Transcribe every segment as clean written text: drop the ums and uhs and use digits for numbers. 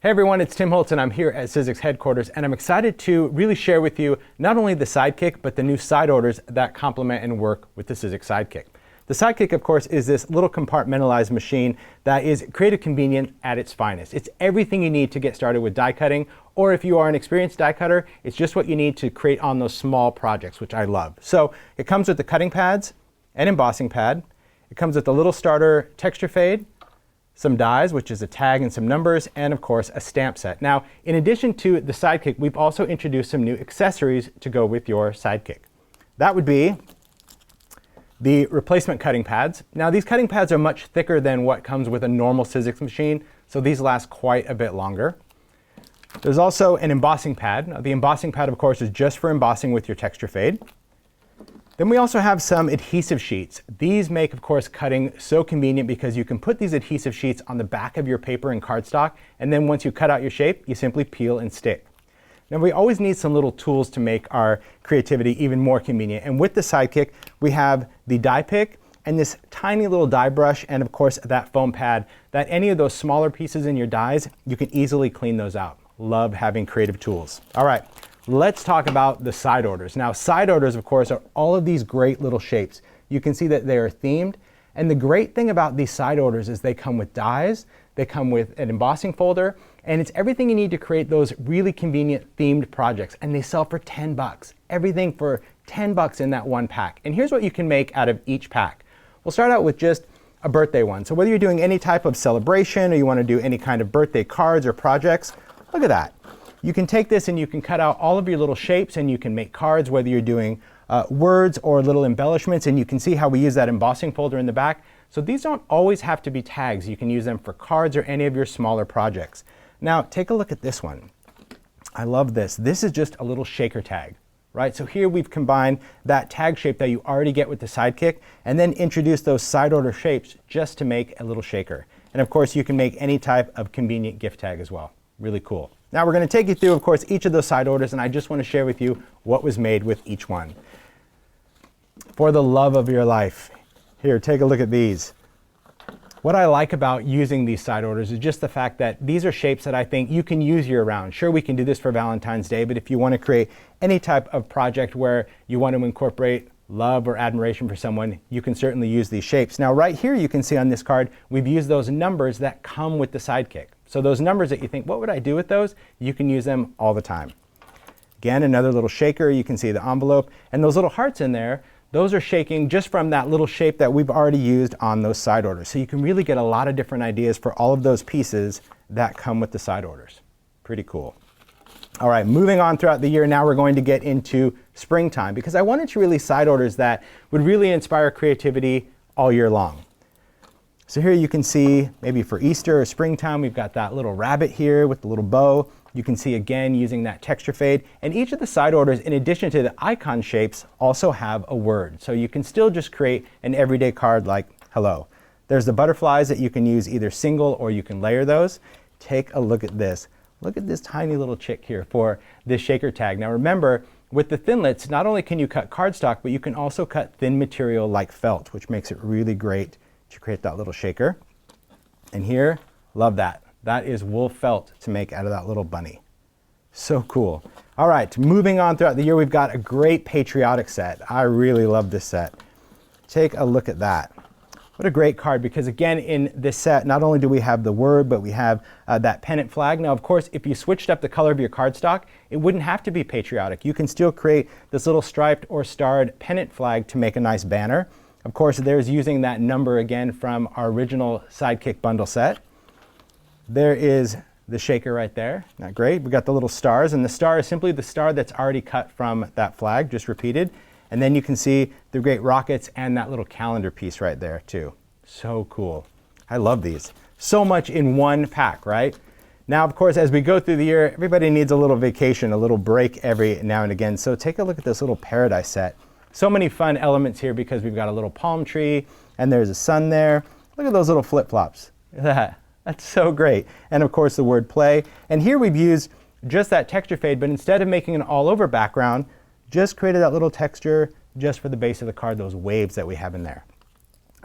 Hey everyone, it's Tim Holtz and I'm here at Sizzix headquarters, and I'm excited to really share with you not only the Sidekick, but the new side orders that complement and work with the Sizzix Sidekick. The Sidekick, of course, is this little compartmentalized machine that is creative convenient at its finest. It's everything you need to get started with die cutting, or if you are an experienced die cutter, it's just what you need to create on those small projects, which I love. So it comes with the cutting pads, an embossing pad. It comes with a little starter texture fade, some dies, which is a tag and some numbers, and of course a stamp set. Now, in addition to the Sidekick, we've also introduced some new accessories to go with your Sidekick. That would be the replacement cutting pads. Now, these cutting pads are much thicker than what comes with a normal Sizzix machine, so these last quite a bit longer. There's also an embossing pad. Now, the embossing pad, of course, is just for embossing with your texture fade. Then we also have some adhesive sheets. These make, of course, cutting so convenient because you can put these adhesive sheets on the back of your paper and cardstock, and then once you cut out your shape, you simply peel and stick. Now, we always need some little tools to make our creativity even more convenient, and with the Sidekick, we have the die pick and this tiny little die brush, and of course that foam pad, that any of those smaller pieces in your dies, you can easily clean those out. Love having creative tools. All right. Let's talk about the side orders. Now, side orders, of course, are all of these great little shapes. You can see that they are themed. And the great thing about these side orders is they come with dies, they come with an embossing folder, and it's everything you need to create those really convenient themed projects. And they sell for 10 bucks. Everything for 10 bucks in that one pack. And here's what you can make out of each pack. We'll start out with just a birthday one. So whether you're doing any type of celebration or you want to do any kind of birthday cards or projects, look at that. You can take this and you can cut out all of your little shapes and you can make cards, whether you're doing words or little embellishments, and you can see how we use that embossing folder in the back. So these don't always have to be tags. You can use them for cards or any of your smaller projects. Now, take a look at this one. I love this. This is just a little shaker tag, right? So here we've combined that tag shape that you already get with the Sidekick and then introduced those side order shapes just to make a little shaker. And of course, you can make any type of convenient gift tag as well. Really cool. Now we're going to take you through, of course, each of those side orders, and I just want to share with you what was made with each one. For the love of your life, here, take a look at these. What I like about using these side orders is just the fact that these are shapes that I think you can use year-round. Sure, we can do this for Valentine's Day, but if you want to create any type of project where you want to incorporate love or admiration for someone, you can certainly use these shapes. Now, right here, you can see on this card, we've used those numbers that come with the Sidekick. So those numbers that you think, what would I do with those? You can use them all the time. Again, another little shaker. You can see the envelope. And those little hearts in there, those are shaking just from that little shape that we've already used on those side orders. So you can really get a lot of different ideas for all of those pieces that come with the side orders. Pretty cool. All right, moving on throughout the year, now we're going to get into springtime because I wanted to release side orders that would really inspire creativity all year long. So here you can see, maybe for Easter or springtime, we've got that little rabbit here with the little bow. You can see again using that texture fade. And each of the side orders, in addition to the icon shapes, also have a word. So you can still just create an everyday card like hello. There's the butterflies that you can use either single or you can layer those. Take a look at this. Look at this tiny little chick here for this shaker tag. Now remember, with the Thinlits, not only can you cut cardstock, but you can also cut thin material like felt, which makes it really great to create that little shaker. And here, love that. That is wool felt to make out of that little bunny. So cool. All right, moving on throughout the year, we've got a great Patriotic Set. I really love this set. Take a look at that. What a great card, because again, in this set, not only do we have the word, but we have that pennant flag. Now, of course, if you switched up the color of your cardstock, it wouldn't have to be patriotic. You can still create this little striped or starred pennant flag to make a nice banner. Of course, there's using that number again from our original Sidekick bundle set. There is the shaker right there. Not great. We got the little stars, and the star is simply the star that's already cut from that flag, just repeated. And then you can see the great rockets and that little calendar piece right there too. So cool. I love these. So much in one pack, right? Now, of course, as we go through the year, everybody needs a little vacation, a little break every now and again. So take a look at this little paradise set. So many fun elements here because we've got a little palm tree and there's a sun there. Look at those little flip-flops. Look at that. That's so great. And of course the word play. And here we've used just that texture fade, but instead of making an all over background, just created that little texture just for the base of the card, those waves that we have in there.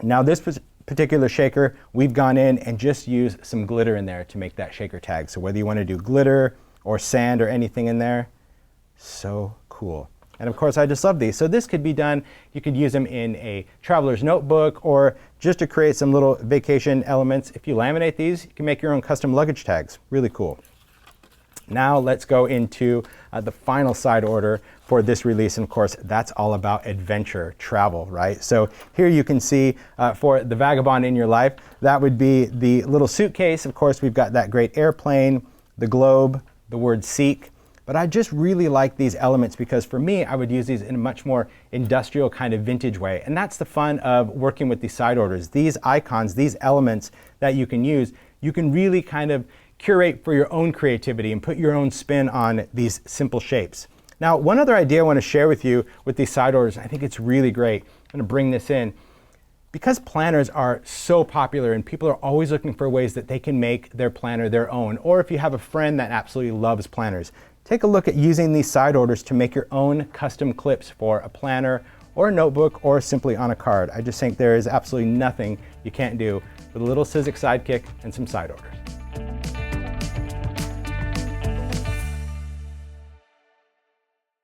Now this particular shaker, we've gone in and just used some glitter in there to make that shaker tag. So whether you want to do glitter or sand or anything in there, so cool. And of course, I just love these. So this could be done, you could use them in a traveler's notebook or just to create some little vacation elements. If you laminate these, you can make your own custom luggage tags. Really cool. Now let's go into the final side order for this release. And of course, that's all about adventure, travel, right? So here you can see for the vagabond in your life, that would be the little suitcase. Of course, we've got that great airplane, the globe, the word seek. But I just really like these elements because for me, I would use these in a much more industrial kind of vintage way. And that's the fun of working with these side orders. These icons, these elements that you can use, you can really kind of curate for your own creativity and put your own spin on these simple shapes. Now, one other idea I want to share with you with these side orders, I think it's really great. I'm going to bring this in. Because planners are so popular and people are always looking for ways that they can make their planner their own, or if you have a friend that absolutely loves planners, take a look at using these side orders to make your own custom clips for a planner or a notebook or simply on a card. I just think there is absolutely nothing you can't do with a little Sizzix Sidekick and some side orders.